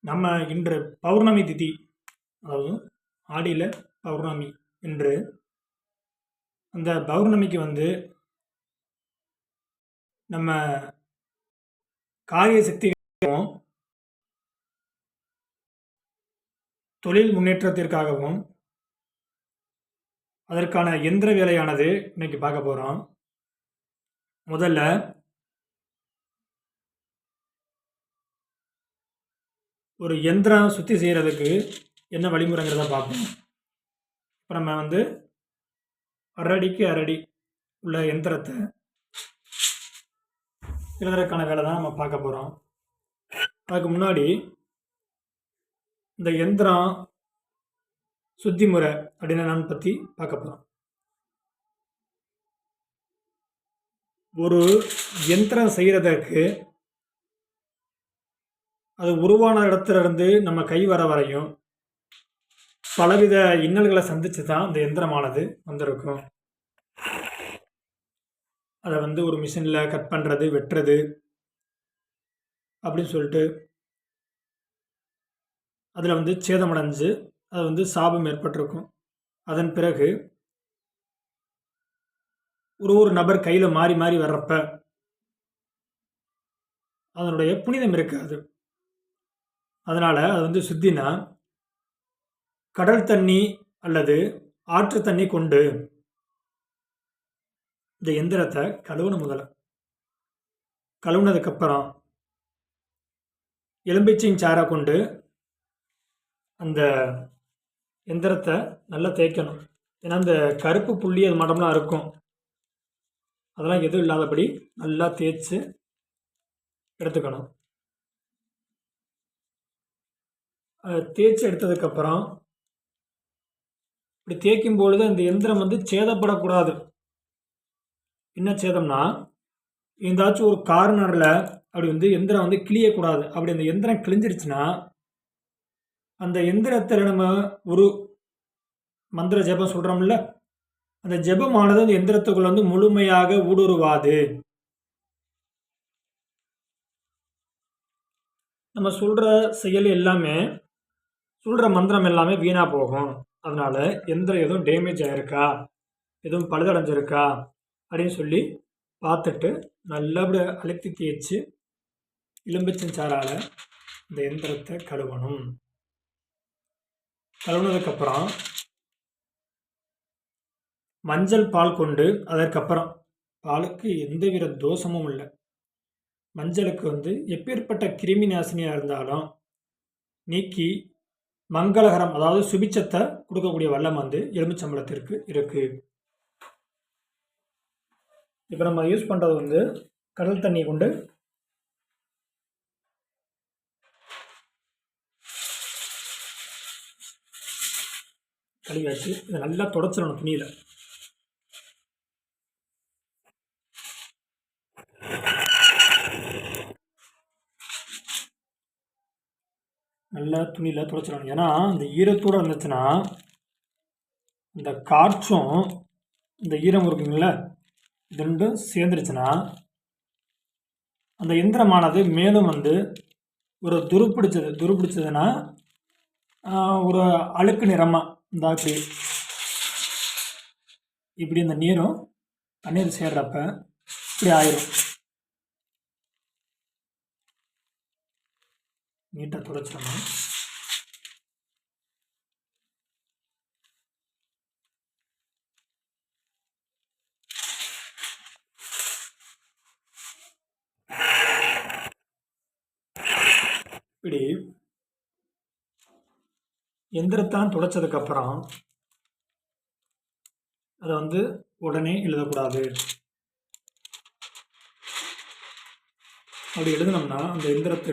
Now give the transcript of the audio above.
நம்ம இன்று பௌர்ணமி திதி, அதாவது ஆடியில் பௌர்ணமி என்று அந்த பௌர்ணமிக்கு நம்ம காரிய சக்திகளும் தொழில் முன்னேற்றத்திற்காகவும் அதற்கான எந்திர வேலையானது இன்னைக்கு பார்க்க போகிறோம். முதல்ல ஒரு எந்திரம் சுத்தி செய்கிறதுக்கு என்ன வழிமுறைங்கிறத பார்ப்போம். இப்போ நம்ம அரடிக்கு அரடி உள்ள எந்திரத்தை எழுதுறதுக்கான வேலை தான் நம்ம பார்க்க போகிறோம். அதுக்கு முன்னாடி இந்த எந்திரம் சுத்தி முறை அப்படின்னு நான் பற்றி பார்க்க போகிறோம். ஒரு எந்திரம் செய்கிறதுக்கு அது உருவான இடத்துல இருந்து நம்ம கை வர வரையும் பலவித இன்னல்களை சந்தித்து தான் இந்த எந்திரமானது வந்திருக்கும். அதை ஒரு மிஷினில் கட் பண்ணுறது, வெட்டுறது அப்படின்னு சொல்லிட்டு அதில் சேதமடைஞ்சு அது சாபம் ஏற்பட்டிருக்கும். அதன் பிறகு ஒரு நபர் கையில் மாறி மாறி வர்றப்ப அதனுடைய புனிதம் இருக்காது. அதனால் அது சுத்தினா கடல் தண்ணி அல்லது ஆற்று தண்ணி கொண்டு இந்த எந்திரத்தை கழுவணும். முதல்ல கழுவுனதுக்கப்புறம் எலும்பிச்சையும் சாரை கொண்டு அந்த எந்திரத்தை நல்லா தேய்க்கணும். ஏன்னா அந்த கருப்பு புள்ளி அது மடம்லாம் இருக்கும், அதெல்லாம் எதுவும் இல்லாதபடி நல்லா தேய்ச்சி எடுத்துக்கணும். தேய்ச்சி எடுத்ததுக்கப்புறம் இப்படி தேய்க்கும் பொழுது அந்த எந்திரம் சேதப்படக்கூடாது. என்ன சேதம்னா, எந்தாச்சும் ஒரு கார்னரில் அப்படி எந்திரம் கிளியக்கூடாது. அப்படி அந்த எந்திரம் கிழிஞ்சிருச்சுன்னா அந்த எந்திரத்தில் நம்ம ஒரு மந்திர ஜெபம் சொல்கிறோம்ல, அந்த ஜெபமானது அந்த எந்திரத்துக்குள்ள முழுமையாக ஊடுருவாது. நம்ம சொல்கிற செயல் எல்லாமே, சொல்கிற மந்திரம் எல்லாமே வீணாக போகும். அதனால் எந்திரம் எதுவும் டேமேஜ் ஆகிருக்கா, எதுவும் பழுதடைஞ்சிருக்கா அப்படின்னு சொல்லி பார்த்துட்டு நல்லபடியாக அழுத்தி தேய்ச்சி எலும்பிச்சஞ்சாறால் இந்த எந்திரத்தை கழுவணும். கழுவுனதுக்கப்புறம் மஞ்சள் பால் கொண்டு, அதற்கப்புறம் பாலுக்கு எந்தவித தோஷமும் இல்லை. மஞ்சளுக்கு எப்பேற்பட்ட கிருமி நாசினியாக இருந்தாலும் நீக்கி மங்களகரம், அதாவது சுபிச்சத்தை கொடுக்கக்கூடிய வல்லம் எலுமிச்சம்பழத்திற்கு இருக்கு. இப்போ நம்ம யூஸ் பண்ணுறது கடல் தண்ணி கொண்டு கழுவியாச்சு. இதை நல்லா தொடச்சிடணும் துணியில். நல்லா துணியில் துடைச்சிடணும். ஏன்னா இந்த ஈரத்தோடு இருந்துச்சுன்னா இந்த காற்றும் இந்த ஈரம் இருக்குங்கள, இது ரெண்டும் சேர்ந்துருச்சுன்னா அந்த எந்திரமானது மேலும் ஒரு துருப்பிடிச்சதுன்னா ஒரு அழுக்கு நிறமாக இந்தாச்சு இப்படி இந்த நீரும் தண்ணீர் சேர்றப்ப இப்படி ஆயிரும். நீட்டாக துடைச்சிடணும். இப்படி எந்திரத்தான் துடைச்சதுக்கப்புறம் அதை உடனே எழுதக்கூடாது. அப்படி எழுதினோம்னா அந்த எந்திரத்தை